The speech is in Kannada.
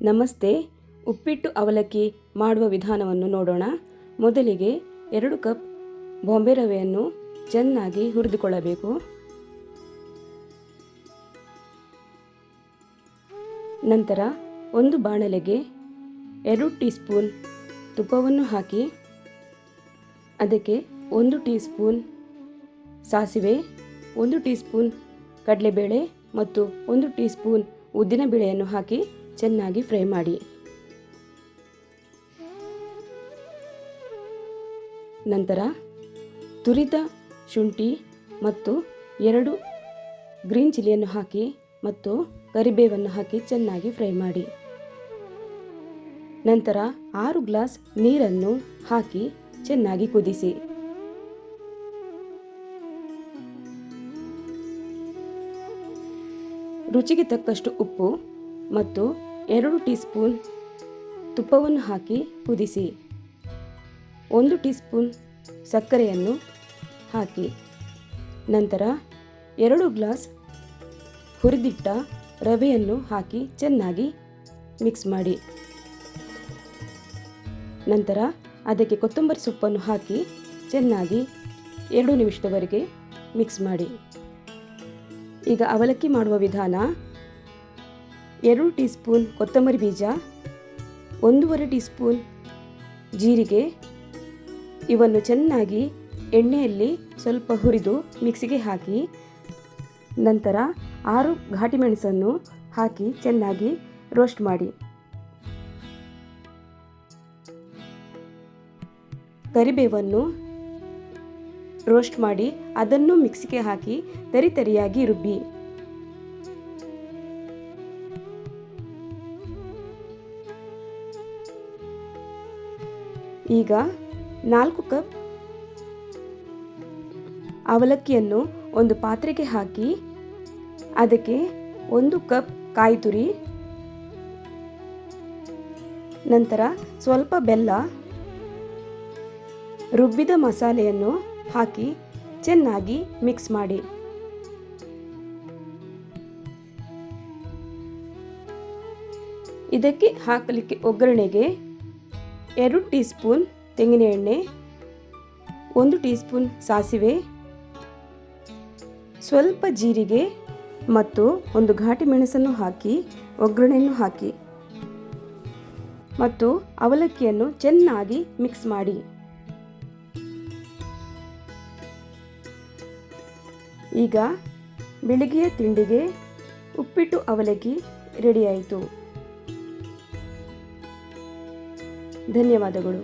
ನಮಸ್ತೆ. ಉಪ್ಪಿಟ್ಟು ಅವಲಕ್ಕಿ ಮಾಡುವ ವಿಧಾನವನ್ನು ನೋಡೋಣ. ಮೊದಲಿಗೆ 2 ಕಪ್ ಬಾಂಬೆ ರವೆಯನ್ನು ಚೆನ್ನಾಗಿ ಹುರಿದುಕೊಳ್ಳಬೇಕು. ನಂತರ ಒಂದು ಬಾಣಲೆಗೆ 2 ಟೀ ಸ್ಪೂನ್ ತುಪ್ಪವನ್ನು ಹಾಕಿ ಅದಕ್ಕೆ 1 ಟೀ ಸ್ಪೂನ್ ಸಾಸಿವೆ, 1 ಟೀ ಸ್ಪೂನ್ ಕಡಲೆಬೇಳೆ ಮತ್ತು 1 ಟೀ ಸ್ಪೂನ್ ಉದ್ದಿನಬೇಳೆಯನ್ನು ಹಾಕಿ ಚೆನ್ನಾಗಿ ಫ್ರೈ ಮಾಡಿ. ನಂತರ ತುರಿದ ಶುಂಠಿ ಮತ್ತು 2 ಗ್ರೀನ್ ಚಿಲ್ಲಿಯನ್ನು ಹಾಕಿ ಮತ್ತು ಕರಿಬೇವನ್ನು ಹಾಕಿ ಚೆನ್ನಾಗಿ ಫ್ರೈ ಮಾಡಿ. ನಂತರ 6 ಗ್ಲಾಸ್ ನೀರನ್ನು ಹಾಕಿ ಚೆನ್ನಾಗಿ ಕುದಿಸಿ. ರುಚಿಗೆ ತಕ್ಕಷ್ಟು ಉಪ್ಪು ಮತ್ತು 2 ಟೀ ಸ್ಪೂನ್ ತುಪ್ಪವನ್ನು ಹಾಕಿ ಕುದಿಸಿ. 1 ಟೀ ಸ್ಪೂನ್ ಸಕ್ಕರೆಯನ್ನು ಹಾಕಿ. ನಂತರ 2 ಗ್ಲಾಸ್ ಹುರಿದಿಟ್ಟ ರವೆಯನ್ನು ಹಾಕಿ ಚೆನ್ನಾಗಿ ಮಿಕ್ಸ್ ಮಾಡಿ. ನಂತರ ಅದಕ್ಕೆ ಕೊತ್ತಂಬರಿ ಸೊಪ್ಪನ್ನು ಹಾಕಿ ಚೆನ್ನಾಗಿ 2 ನಿಮಿಷದವರೆಗೆ ಮಿಕ್ಸ್ ಮಾಡಿ. ಈಗ ಅವಲಕ್ಕಿ ಮಾಡುವ ವಿಧಾನ: 2 ಟೀ ಸ್ಪೂನ್ ಕೊತ್ತಂಬರಿ ಬೀಜ, 1.5 ಟೀ ಸ್ಪೂನ್ ಜೀರಿಗೆ ಇವನ್ನು ಚೆನ್ನಾಗಿ ಎಣ್ಣೆಯಲ್ಲಿ ಸ್ವಲ್ಪ ಹುರಿದು ಮಿಕ್ಸಿಗೆ ಹಾಕಿ. ನಂತರ 6 ಘಾಟಿ ಮೆಣಸನ್ನು ಹಾಕಿ ಚೆನ್ನಾಗಿ ರೋಸ್ಟ್ ಮಾಡಿ. ಕರಿಬೇವನ್ನು ರೋಸ್ಟ್ ಮಾಡಿ ಅದನ್ನು ಮಿಕ್ಸಿಗೆ ಹಾಕಿ ತರಿತರಿಯಾಗಿ ರುಬ್ಬಿ. ಈಗ 4 ಕಪ್ ಅವಲಕ್ಕಿಯನ್ನು ಒಂದು ಪಾತ್ರೆಗೆ ಹಾಕಿ ಅದಕ್ಕೆ 1 ಕಪ್ ಕಾಯಿ ತುರಿ, ನಂತರ ಸ್ವಲ್ಪ ಬೆಲ್ಲ, ರುಬ್ಬಿದ ಮಸಾಲೆಯನ್ನು ಹಾಕಿ ಚೆನ್ನಾಗಿ ಮಿಕ್ಸ್ ಮಾಡಿ. ಇದಕ್ಕೆ ಹಾಕಲಿಕ್ಕೆ ಒಗ್ಗರಣೆಗೆ 2 ಟೀ ಸ್ಪೂನ್ ತೆಂಗಿನ ಎಣ್ಣೆ, 1 ಟೀ ಸ್ಪೂನ್ ಸಾಸಿವೆ, ಸ್ವಲ್ಪ ಜೀರಿಗೆ ಮತ್ತು 1 ಘಾಟಿ ಮೆಣಸನ್ನು ಹಾಕಿ ಒಗ್ಗರಣೆಯನ್ನು ಹಾಕಿ ಮತ್ತು ಅವಲಕ್ಕಿಯನ್ನು ಚೆನ್ನಾಗಿ ಮಿಕ್ಸ್ ಮಾಡಿ. ಈಗ ಬೆಳಿಗ್ಗೆಯ ತಿಂಡಿಗೆ ಉಪ್ಪಿಟ್ಟು ಅವಲಕ್ಕಿ ರೆಡಿಯಾಯಿತು. ಧನ್ಯವಾದಗಳು.